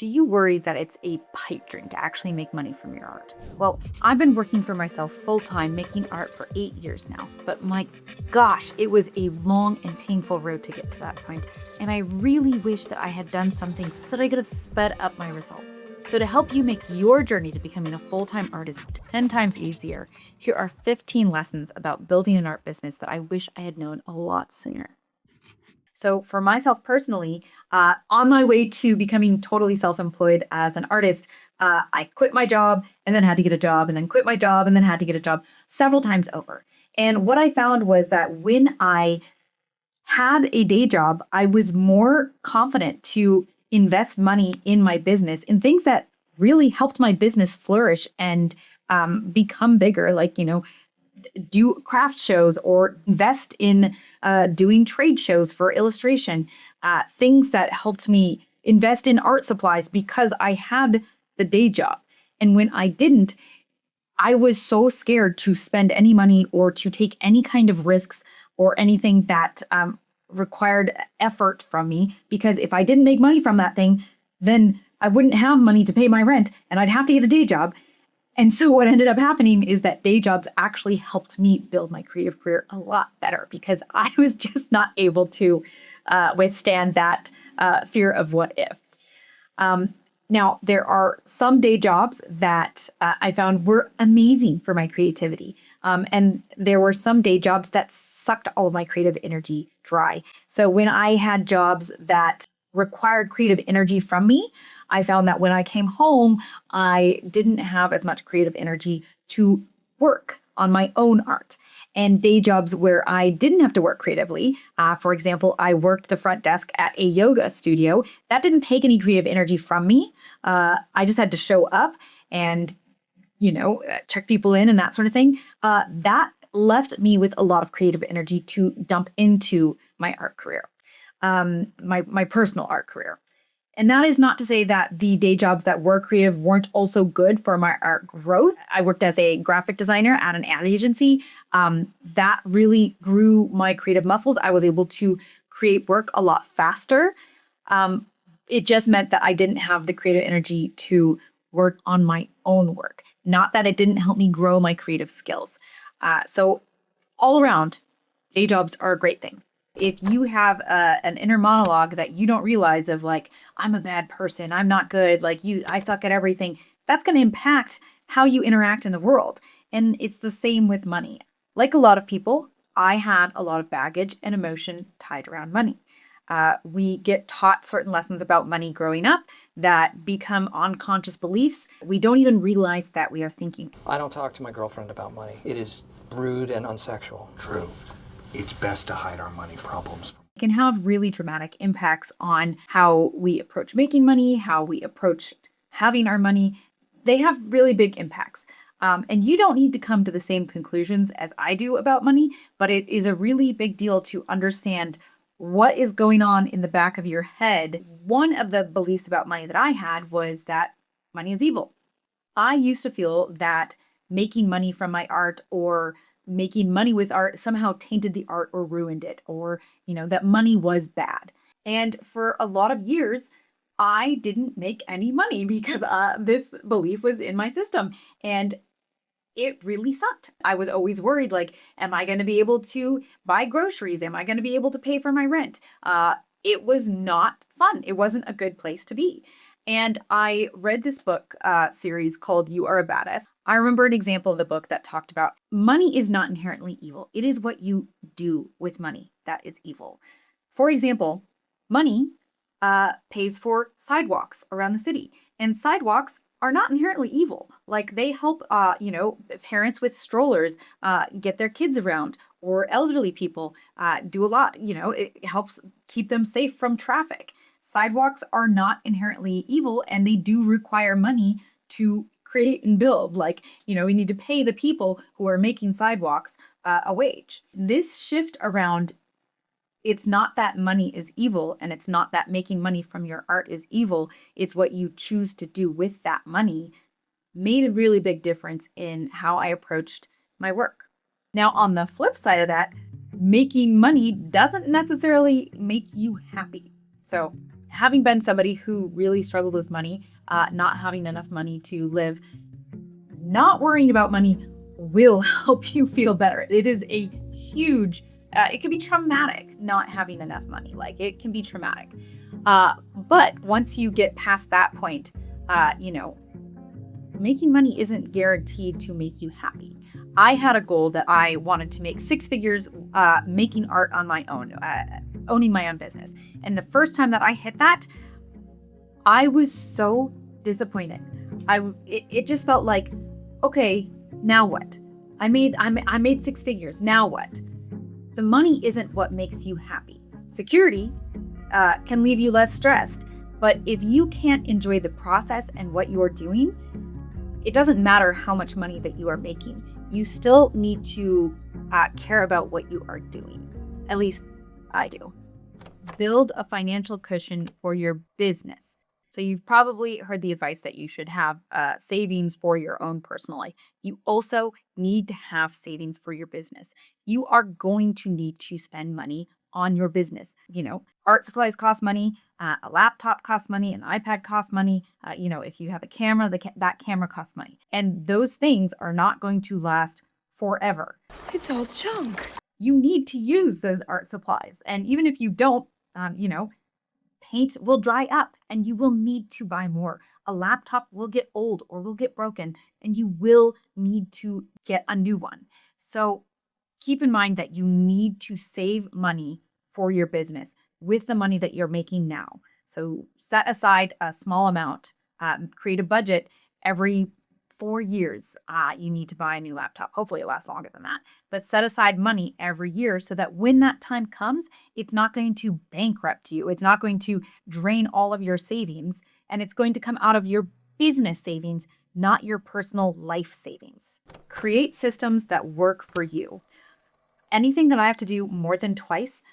Do you worry that it's a pipe dream to actually make money from your art? Well, I've been working for myself full-time making art for 8 years now, but my gosh, it was a long and painful road to get to that point, and I really wish that I had done something so that I could have sped up my results. So to help you make your journey to becoming a full-time artist 10 times easier, here are 15 lessons about building an art business that I wish I had known a lot sooner. So for myself personally, on my way to becoming totally self-employed as an artist, I quit my job and then had to get a job and then quit my job and then had to get a job several times over. And what I found was that when I had a day job, I was more confident to invest money in my business in things that really helped my business flourish and become bigger, like, do craft shows or invest in doing trade shows for illustration, things that helped me invest in art supplies because I had the day job. And when I didn't, I was so scared to spend any money or to take any kind of risks or anything that required effort from me, because if I didn't make money from that thing, then I wouldn't have money to pay my rent and I'd have to get a day job. And so what ended up happening is that day jobs actually helped me build my creative career a lot better because I was just not able to withstand that fear of what if. Now, there are some day jobs that I found were amazing for my creativity. And there were some day jobs that sucked all of my creative energy dry. So when I had jobs that required creative energy from me, I found that when I came home, I didn't have as much creative energy to work on my own art. And day jobs where I didn't have to work creatively, for example, I worked the front desk at a yoga studio. That didn't take any creative energy from me. I just had to show up and, check people in and that sort of thing. That left me with a lot of creative energy to dump into my art career, my personal art career. And that is not to say that the day jobs that were creative weren't also good for my art growth. I worked as a graphic designer at an ad agency. That really grew my creative muscles. I was able to create work a lot faster. It just meant that I didn't have the creative energy to work on my own work. Not that it didn't help me grow my creative skills. So all around, day jobs are a great thing. If you have an inner monologue that you don't realize of like, I'm a bad person, I'm not good, I suck at everything, that's going to impact how you interact in the world. And it's the same with money. Like a lot of people, I had a lot of baggage and emotion tied around money. We get taught certain lessons about money growing up that become unconscious beliefs. We don't even realize that we are thinking. I don't talk to my girlfriend about money. It is rude and unsexual. True. It's best to hide our money problems. It can have really dramatic impacts on how we approach making money, how we approach having our money. They have really big impacts. And you don't need to come to the same conclusions as I do about money, but it is a really big deal to understand what is going on in the back of your head. One of the beliefs about money that I had was that money is evil. I used to feel that making money from my art or making money with art somehow tainted the art or ruined it, or, that money was bad. And for a lot of years, I didn't make any money because this belief was in my system. And it really sucked. I was always worried, am I going to be able to buy groceries? Am I going to be able to pay for my rent? It was not fun. It wasn't a good place to be. And I read this book series called You Are a Badass. I remember an example of the book that talked about money is not inherently evil. It is what you do with money that is evil. For example, money pays for sidewalks around the city, and sidewalks are not inherently evil. They help, parents with strollers get their kids around, or elderly people do a lot. It helps keep them safe from traffic. Sidewalks are not inherently evil, and they do require money to create and build. We need to pay the people who are making sidewalks a wage. This shift around, it's not that money is evil, and it's not that making money from your art is evil, it's what you choose to do with that money, made a really big difference in how I approached my work. Now, on the flip side of that, making money doesn't necessarily make you happy. So Having been somebody who really struggled with money, not having enough money to live, not worrying about money will help you feel better. It is a huge, it can be traumatic not having enough money. Like it can be traumatic. But once you get past that point, making money isn't guaranteed to make you happy. I had a goal that I wanted to make 6 figures making art on my own, owning my own business. And the first time that I hit that, I was so disappointed. It just felt like, okay, now what? I made 6 figures. Now what? The money isn't what makes you happy. Security can leave you less stressed, but if you can't enjoy the process and what you're doing, it doesn't matter how much money that you are making. You still need to care about what you are doing. At least I do. Build a financial cushion for your business. So you've probably heard the advice that you should have savings for your own personal life. You also need to have savings for your business. You are going to need to spend money on your business. Art supplies cost money, a laptop costs money, an iPad costs money. If you have a camera, that camera costs money. And those things are not going to last forever. It's all junk. You need to use those art supplies. And even if you don't, paint will dry up and you will need to buy more. A laptop will get old or will get broken and you will need to get a new one. So keep in mind that you need to save money for your business with the money that you're making now. So set aside a small amount, create a budget every 4 years. You need to buy a new laptop. Hopefully it lasts longer than that, but set aside money every year so that when that time comes, it's not going to bankrupt you. It's not going to drain all of your savings, and it's going to come out of your business savings, not your personal life savings. Create systems that work for you. Anything that I have to do more than twice,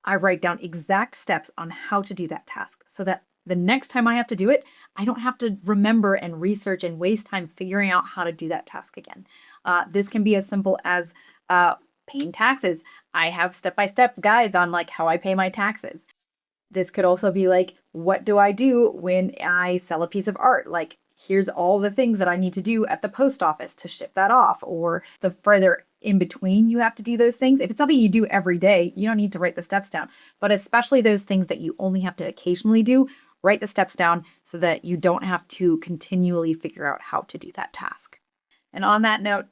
I write down exact steps on how to do that task so that the next time I have to do it, I don't have to remember and research and waste time figuring out how to do that task again. This can be as simple as paying taxes. I have step-by-step guides on how I pay my taxes. This could also be what do I do when I sell a piece of art? Here's all the things that I need to do at the post office to ship that off, or the further in between you have to do those things. If it's something you do every day, you don't need to write the steps down, but especially those things that you only have to occasionally do, write the steps down so that you don't have to continually figure out how to do that task. And on that note,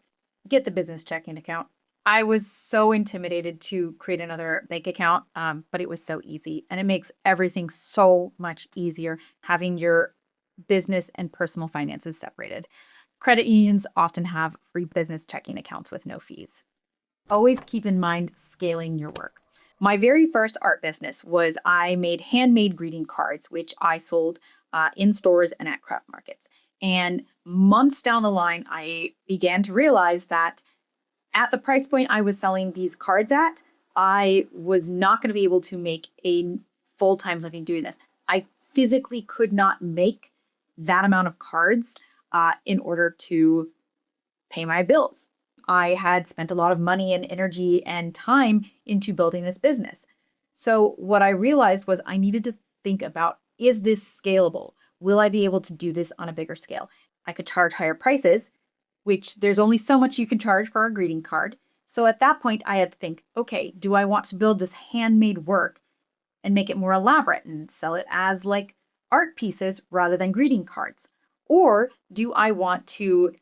get the business checking account. I was so intimidated to create another bank account, but it was so easy, and it makes everything so much easier having your business and personal finances separated. Credit unions often have free business checking accounts with no fees. Always keep in mind scaling your work. My very first art business was I made handmade greeting cards, which I sold in stores and at craft markets. And months down the line, I began to realize that at the price point I was selling these cards at, I was not going to be able to make a full-time living doing this. I physically could not make that amount of cards in order to pay my bills. I had spent a lot of money and energy and time into building this business. So what I realized was I needed to think about, is this scalable? Will I be able to do this on a bigger scale? I could charge higher prices, which there's only so much you can charge for a greeting card. So at that point, I had to think, okay, do I want to build this handmade work and make it more elaborate and sell it as art pieces rather than greeting cards? Or do I want to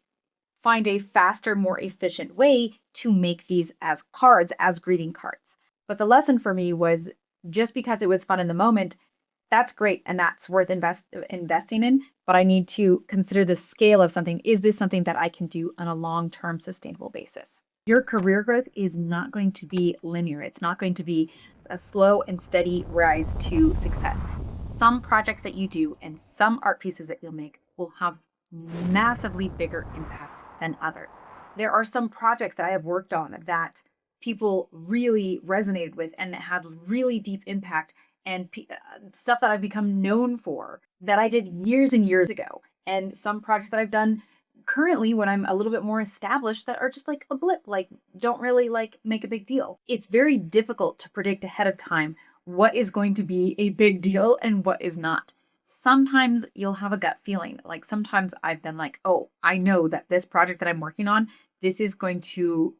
find a faster, more efficient way to make these as cards, as greeting cards? But the lesson for me was, just because it was fun in the moment, that's great and that's worth investing in, but I need to consider the scale of something. Is this something that I can do on a long-term sustainable basis? Your career growth is not going to be linear. It's not going to be a slow and steady rise to success. Some projects that you do and some art pieces that you'll make will have massively bigger impact than others. There are some projects that I have worked on that people really resonated with and had really deep impact, and stuff that I've become known for that I did years and years ago. And some projects that I've done currently when I'm a little bit more established that are just a blip, don't really make a big deal. It's very difficult to predict ahead of time what is going to be a big deal and what is not. Sometimes you'll have a gut feeling. Like sometimes I've been like, oh, I know that this project that I'm working on, this is going to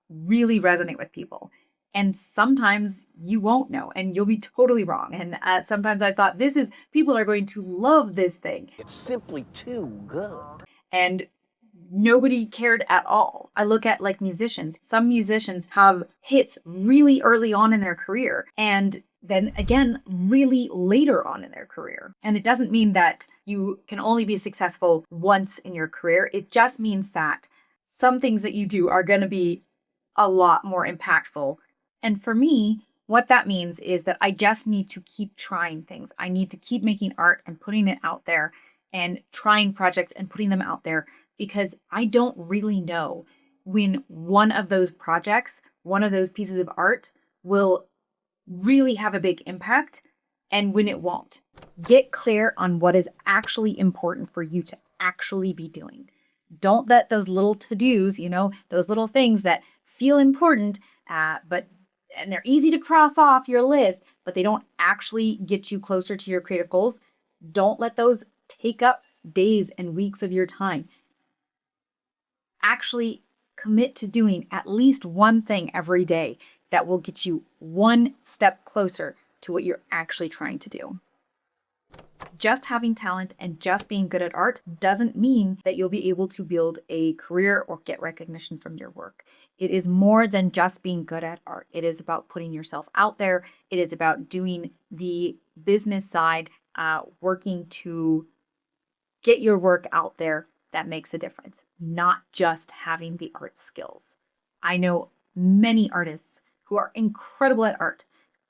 really resonate with people. And sometimes you won't know and you'll be totally wrong. And sometimes I thought people are going to love this thing. It's simply too good. And nobody cared at all. I look at like musicians. Some musicians have hits really early on in their career and then again, really later on in their career. And it doesn't mean that you can only be successful once in your career. It just means that some things that you do are going to be a lot more impactful. And for me, what that means is that I just need to keep trying things. I need to keep making art and putting it out there and trying projects and putting them out there because I don't really know when one of those projects, one of those pieces of art will really have a big impact and when it won't. Get clear on what is actually important for you to actually be doing. Don't let those little to-dos, those little things that feel important, and they're easy to cross off your list, but they don't actually get you closer to your creative goals. Don't let those take up days and weeks of your time. Actually commit to doing at least one thing every day that will get you one step closer to what you're actually trying to do. Just having talent and just being good at art doesn't mean that you'll be able to build a career or get recognition from your work. It is more than just being good at art. It is about putting yourself out there. It is about doing the business side, working to get your work out there that makes a difference, not just having the art skills. I know many artists who are incredible at art,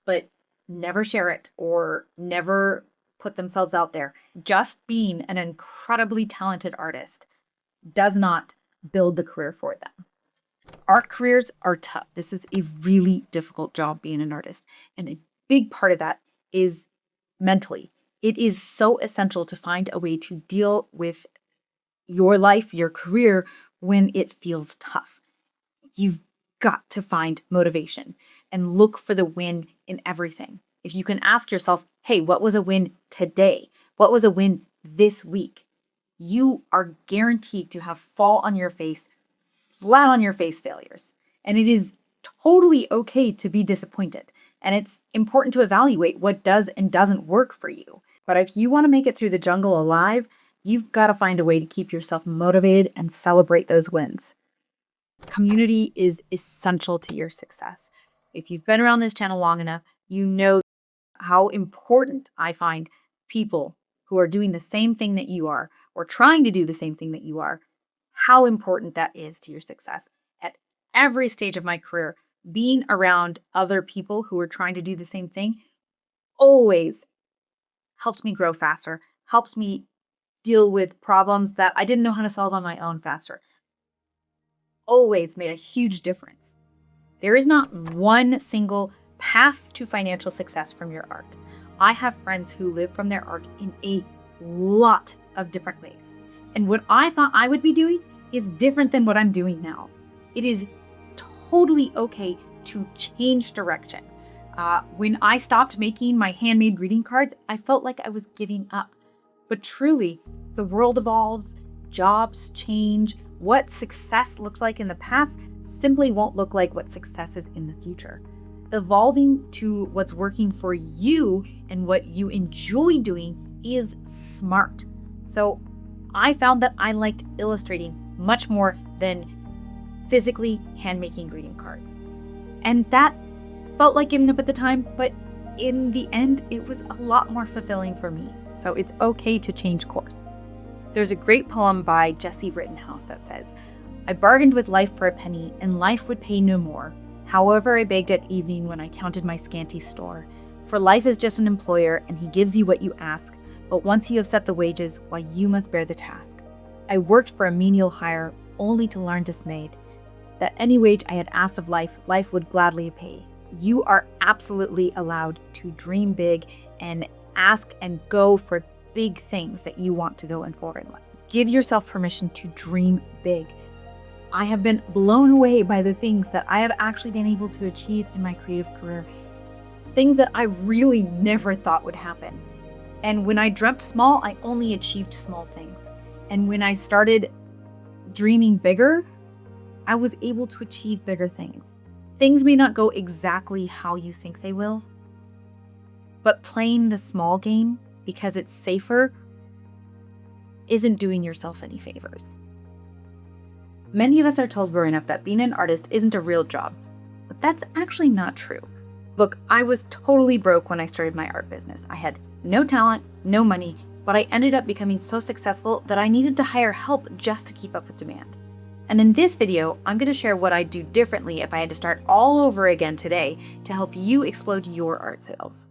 but never share it or never put themselves out there. Just being an incredibly talented artist does not build the career for them. Art careers are tough. This is a really difficult job being an artist. And a big part of that is mentally. It is so essential to find a way to deal with your life, your career, when it feels tough. You've got to find motivation and look for the win in everything. If you can ask yourself, hey, what was a win today? What was a win this week? You are guaranteed to have flat on your face failures. And it is totally okay to be disappointed. And it's important to evaluate what does and doesn't work for you. But if you want to make it through the jungle alive, you've got to find a way to keep yourself motivated and celebrate those wins. Community is essential to your success. If you've been around this channel long enough, you know how important I find people who are doing the same thing that you are or trying to do the same thing that you are, how important that is to your success. At every stage of my career, being around other people who are trying to do the same thing always helped me grow faster, helped me deal with problems that I didn't know how to solve on my own faster. Always made a huge difference. There is not one single path to financial success from your art. I have friends who live from their art in a lot of different ways. And what I thought I would be doing is different than what I'm doing now. It is totally okay to change direction. When I stopped making my handmade greeting cards, I felt like I was giving up. But truly, the world evolves, jobs change. What success looked like in the past simply won't look like what success is in the future. Evolving to what's working for you and what you enjoy doing is smart. So I found that I liked illustrating much more than physically hand-making greeting cards. And that felt like giving up at the time, but in the end, it was a lot more fulfilling for me. So it's okay to change course. There's a great poem by Jesse Rittenhouse that says, "I bargained with life for a penny, and life would pay no more. However, I begged at evening when I counted my scanty store. For life is just an employer, and he gives you what you ask. But once you have set the wages, why you must bear the task. I worked for a menial hire, only to learn dismayed that any wage I had asked of life, life would gladly pay. You are absolutely allowed to dream big and ask and go for big things that you want to go and forward in life. Give yourself permission to dream big. I have been blown away by the things that I have actually been able to achieve in my creative career. things that I really never thought would happen. And when I dreamt small, I only achieved small things. And when I started dreaming bigger, I was able to achieve bigger things. Things may not go exactly how you think they will, but playing the small game because it's safer isn't doing yourself any favors. Many of us are told growing up that being an artist isn't a real job, but that's actually not true. Look, I was totally broke when I started my art business. I had no talent, no money, but I ended up becoming so successful that I needed to hire help just to keep up with demand. And in this video, I'm going to share what I'd do differently if I had to start all over again today to help you explode your art sales.